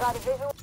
Got a visual.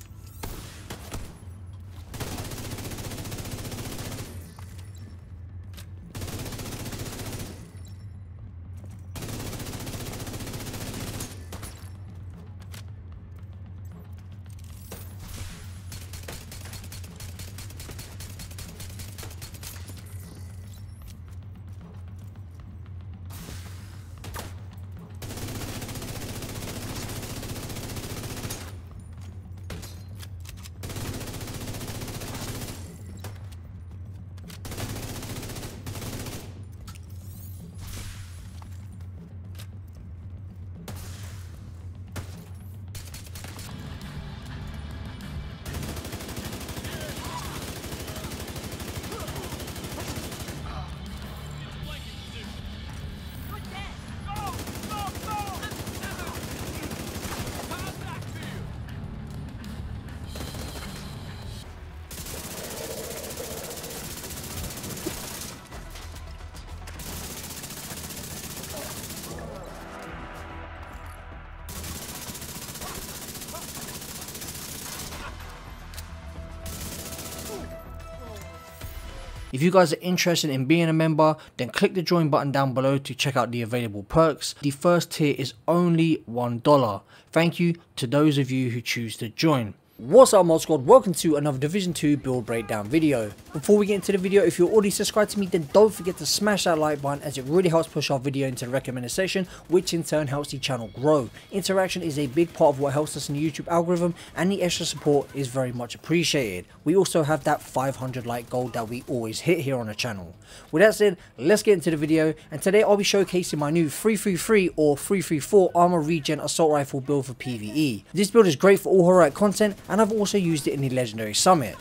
If you guys are interested in being a member, then click the join button down below to check out the available perks. The first tier is only $1. Thank you to those of you who choose to join. What's up mod squad, welcome to another Division 2 build breakdown video. Before we get into the video, if you're already subscribed to me, then don't forget to smash that like button, as it really helps push our video into the recommended section, which in turn helps the channel grow. Interaction is a big part of what helps us in the YouTube algorithm, and the extra support is very much appreciated. We also have that 500 like goal that we always hit here on the channel. With that said, let's get into the video, and today I'll be showcasing my new 333 or 334 armor regen assault rifle build for PvE. This build is great for all heroic content, and I've also used it in the legendary summit.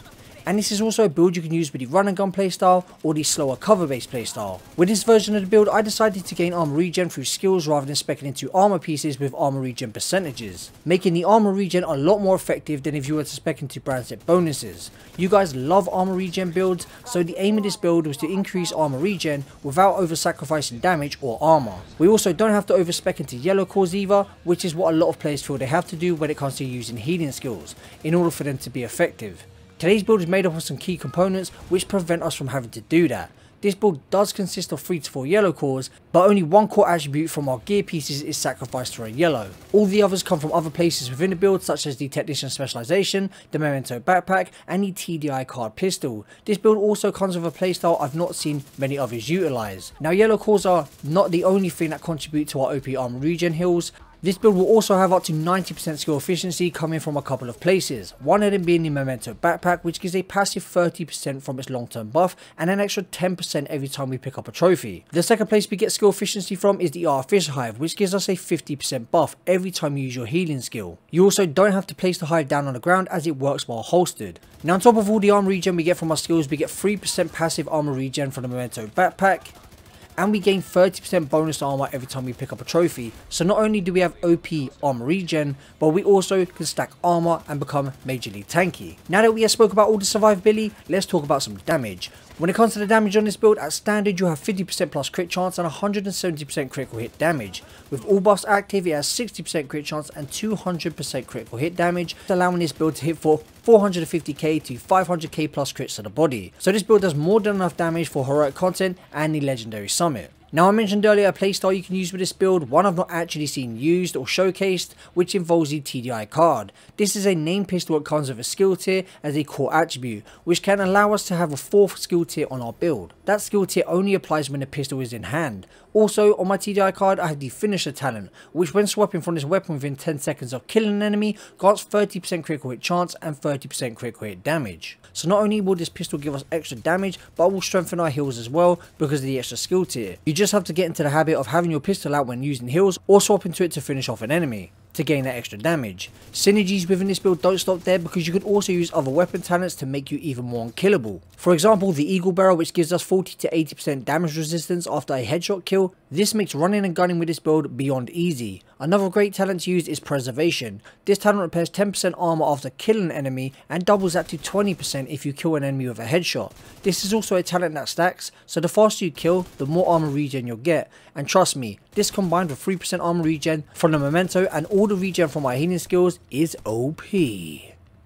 And this is also a build you can use with the run and gun playstyle or the slower cover based playstyle. With this version of the build, I decided to gain armor regen through skills rather than speccing into armor pieces with armor regen percentages, making the armor regen a lot more effective than if you were to spec into brand set bonuses. You guys love armor regen builds, so the aim of this build was to increase armor regen without over sacrificing damage or armor. We also don't have to over spec into yellow cores either, which is what a lot of players feel they have to do when it comes to using healing skills in order for them to be effective. Today's build is made up of some key components which prevent us from having to do that. This build does consist of 3 to 4 yellow cores, but only one core attribute from our gear pieces is sacrificed for a yellow. All the others come from other places within the build, such as the Technician Specialization, the Memento backpack, and the TDI card pistol. This build also comes with a playstyle I've not seen many others utilize. Now, yellow cores are not the only thing that contribute to our OP armor regen heals. This build will also have up to 90% skill efficiency coming from a couple of places, one of them being the Memento backpack, which gives a passive 30% from its long term buff and an extra 10% every time we pick up a trophy. The second place we get skill efficiency from is the Artificial Hive, which gives us a 50% buff every time you use your healing skill. You also don't have to place the hive down on the ground, as it works while holstered. Now, on top of all the armor regen we get from our skills, we get 3% passive armor regen from the Memento backpack, and we gain 30% bonus armor every time we pick up a trophy. So not only do we have OP armor regen, but we also can stack armor and become majorly tanky. Now that we have spoke about all the survivability, let's talk about some damage. When it comes to the damage on this build, at standard you have 50% plus crit chance and 170% critical hit damage. With all buffs active, it has 60% crit chance and 200% critical hit damage, allowing this build to hit for 450k to 500k plus crits to the body. So this build does more than enough damage for heroic content and the legendary summit. Now, I mentioned earlier a playstyle you can use with this build, one I've not actually seen used or showcased, which involves the TDI card. This is a named pistol that comes with a skill tier as a core attribute, which can allow us to have a 4th skill tier on our build. That skill tier only applies when the pistol is in hand. Also, on my TDI card, I have the Finisher talent, which when swapping from this weapon within 10 seconds of killing an enemy, grants 30% critical hit chance and 30% critical hit damage. So not only will this pistol give us extra damage, but it will strengthen our heals as well because of the extra skill tier. You just have to get into the habit of having your pistol out when using heals, or swap into it to finish off an enemy to gain that extra damage. Synergies within this build don't stop there, because you could also use other weapon talents to make you even more unkillable. For example, the Eagle Barrel, which gives us 40 to 80% damage resistance after a headshot kill. This makes running and gunning with this build beyond easy. Another great talent to use is Preservation. This talent repairs 10% armor after killing an enemy and doubles that to 20% if you kill an enemy with a headshot. This is also a talent that stacks, so the faster you kill, the more armor regen you'll get. And trust me, this combined with 3% armor regen from the memento and all the regen from my healing skills is OP.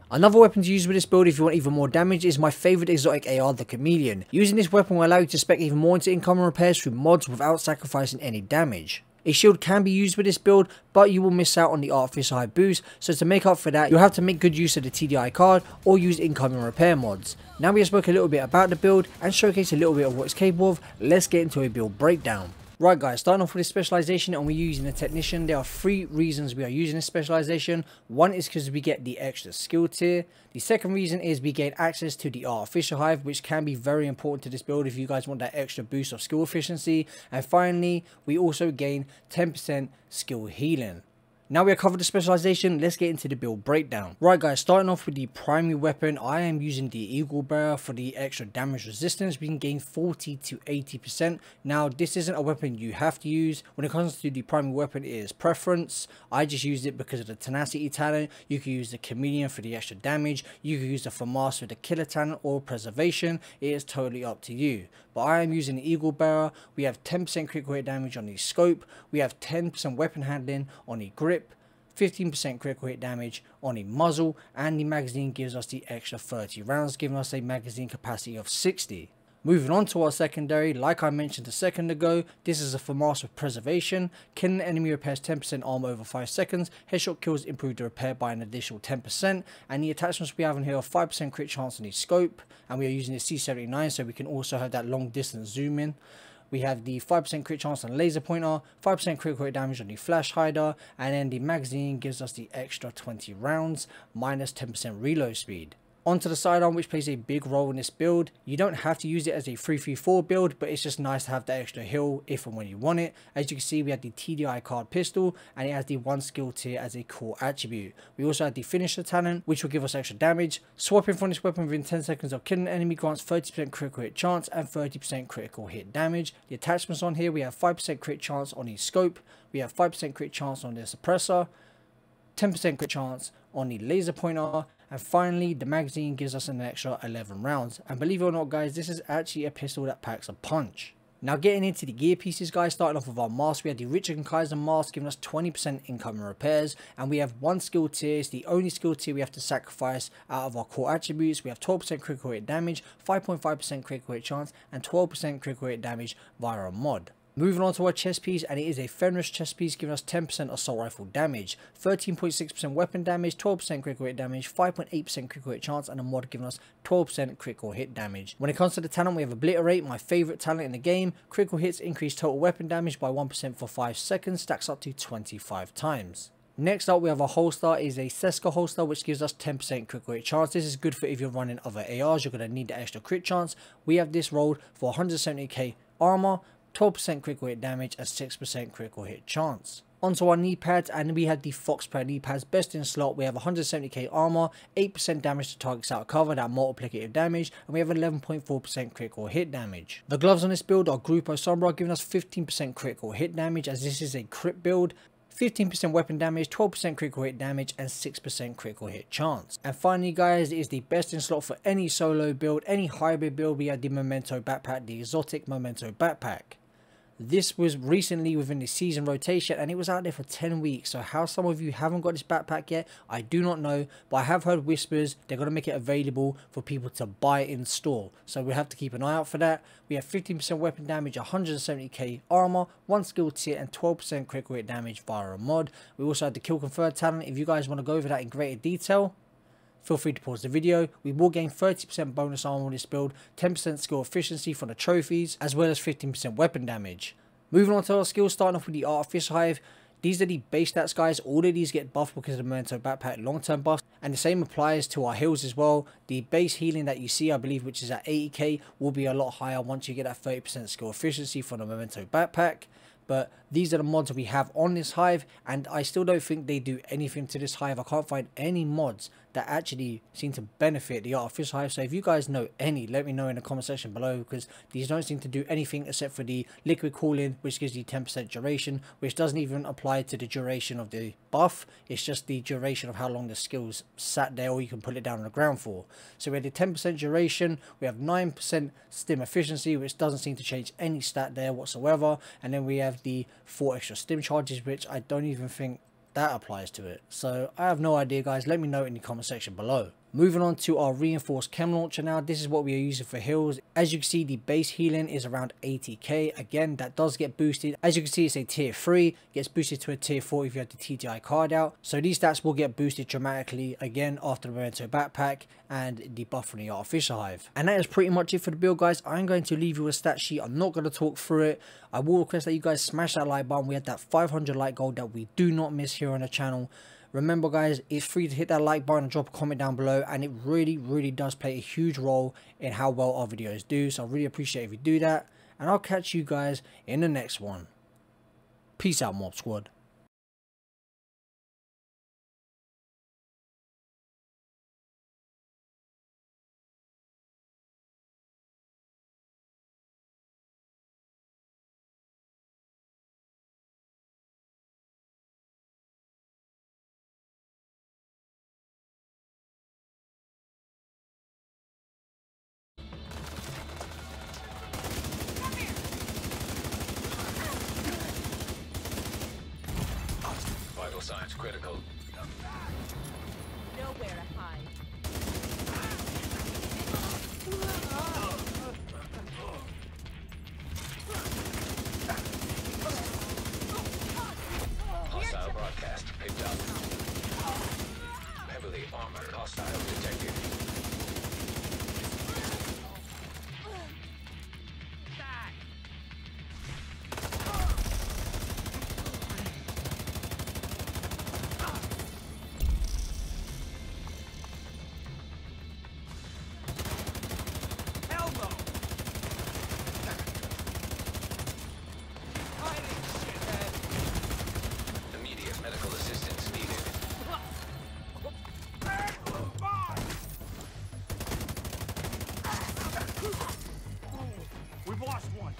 Another weapon to use with this build if you want even more damage is my favourite exotic AR, the Chameleon. Using this weapon will allow you to spec even more into incoming repairs through mods without sacrificing any damage. A shield can be used with this build, but you will miss out on the artificial high boost, so to make up for that, you'll have to make good use of the TDI card or use incoming repair mods. Now we have spoke a little bit about the build and showcase a little bit of what it's capable of, let's get into a build breakdown. Right guys, starting off with this specialization and we're using a technician. There are 3 reasons we are using this specialization. One is because we get the extra skill tier. The second reason is we gain access to the artificial hive, which can be very important to this build if you guys want that extra boost of skill efficiency. And finally, we also gain 10% skill healing. Now we have covered the specialization, let's get into the build breakdown. Right guys, starting off with the primary weapon, I am using the Eagle Bearer for the extra damage resistance. We can gain 40 to 80%. Now this isn't a weapon you have to use. When it comes to the primary weapon, it is preference. I just used it because of the tenacity talent. You can use the Chameleon for the extra damage. You can use the FAMAS for the killer talent or preservation. It is totally up to you. But I am using the Eagle Bearer. We have 10% critical hit damage on the scope. We have 10% weapon handling on the grip. 15% critical hit damage on the muzzle, and the magazine gives us the extra 30 rounds, giving us a magazine capacity of 60. Moving on to our secondary, like I mentioned a second ago, this is a FAMAS with preservation. Killing an enemy repairs 10% armor over 5 seconds. Headshot kills improve the repair by an additional 10%. And the attachments we have in here are 5% crit chance on the scope, and we are using the C79 so we can also have that long distance zoom in. We have the 5% crit chance on the laser pointer, 5% critical hit damage on the flash hider, and then the magazine gives us the extra 20 rounds, minus 10% reload speed. Onto the sidearm, which plays a big role in this build. You don't have to use it as a 3-3-4 build, but it's just nice to have that extra heal if and when you want it. As you can see, we have the TDI card pistol, and it has the 1 skill tier as a core attribute. We also have the finisher talent, which will give us extra damage. Swapping from this weapon within 10 seconds of killing an enemy grants 30% critical hit chance and 30% critical hit damage. The attachments on here, we have 5% crit chance on the scope, we have 5% crit chance on the suppressor, 10% crit chance on the laser pointer, and finally the magazine gives us an extra 11 rounds. And believe it or not guys, this is actually a pistol that packs a punch. Now getting into the gear pieces guys, starting off with our mask, we have the Richard & Kaiser mask giving us 20% incoming repairs, and we have 1 skill tier. It's the only skill tier we have to sacrifice out of our core attributes. We have 12% critical hit damage, 5.5% critical hit chance, and 12% critical hit damage via a mod. Moving on to our chest piece, and it is a Fenris chest piece giving us 10% assault rifle damage, 13.6% weapon damage, 12% critical hit damage, 5.8% critical hit chance, and a mod giving us 12% critical hit damage. When it comes to the talent, we have Obliterate, my favourite talent in the game. Critical hits increase total weapon damage by 1% for 5 seconds, stacks up to 25 times. Next up we have a holster, is a Seska holster which gives us 10% critical hit chance. This is good for if you're running other ARs, you're going to need the extra crit chance. We have this rolled for 170k armor, 12% critical hit damage and 6% critical hit chance. Onto our knee pads, and we have the Fox pair knee pads, best in slot. We have 170k armor, 8% damage to targets out of cover, that multiplicative damage, and we have 11.4% critical hit damage. The gloves on this build are Grupo Sombra, giving us 15% critical hit damage as this is a crit build, 15% weapon damage, 12% critical hit damage, and 6% critical hit chance. And finally guys, it is the best in slot for any solo build, any hybrid build. We have the Memento backpack, the exotic Memento backpack. This was recently within the season rotation and it was out there for 10 weeks. So how some of you haven't got this backpack yet, I do not know. But I have heard whispers they're going to make it available for people to buy in store. So we have to keep an eye out for that. We have 15% weapon damage, 170k armor, 1 skill tier and 12% critical hit damage via a mod. We also have the kill conferred talent. If you guys want to go over that in greater detail, feel free to pause the video. We will gain 30% bonus armor on this build, 10% skill efficiency from the trophies, as well as 15% weapon damage. Moving on to our skills, starting off with the Artificial Hive. These are the base stats guys. All of these get buffed because of the Memento backpack long-term buffs, and the same applies to our heals as well. The base healing that you see, I believe, which is at 80k, will be a lot higher once you get that 30% skill efficiency from the Memento backpack. But these are the mods we have on this hive, and I still don't think they do anything to this hive. I can't find any mods that actually seem to benefit the artificial hive. So if you guys know any, let me know in the comment section below, because these don't seem to do anything except for the liquid cooling, which gives you 10% duration, which doesn't even apply to the duration of the buff. It's just the duration of how long the skill's sat there, or you can put it down on the ground for. So we have the 10% duration, we have 9% stim efficiency, which doesn't seem to change any stat there whatsoever, and then we have the 4 extra stim charges, which I don't even think that applies to it. So I have no idea, guys. Let me know in the comment section below. Moving on to our reinforced chem launcher now. This is what we are using for heals. As you can see, the base healing is around 80k. Again, that does get boosted. As you can see, it's a tier 3, gets boosted to a tier 4 if you have the TTI card out. So these stats will get boosted dramatically again after the Memento backpack and the buff from the artificial hive. And that is pretty much it for the build, guys. I'm going to leave you a stat sheet. I'm not going to talk through it. I will request that you guys smash that like button. We had that 500 like goal that we do not miss here on the channel. Remember, guys, it's free to hit that like button and drop a comment down below, and it really does play a huge role in how well our videos do. So I really appreciate if you do that, and I'll catch you guys in the next one. Peace out, Mob Squad. Vital signs critical. Nowhere to hide. Hostile broadcast picked up. Heavily armored hostile detected. Immediate medical assistance needed. We've lost one.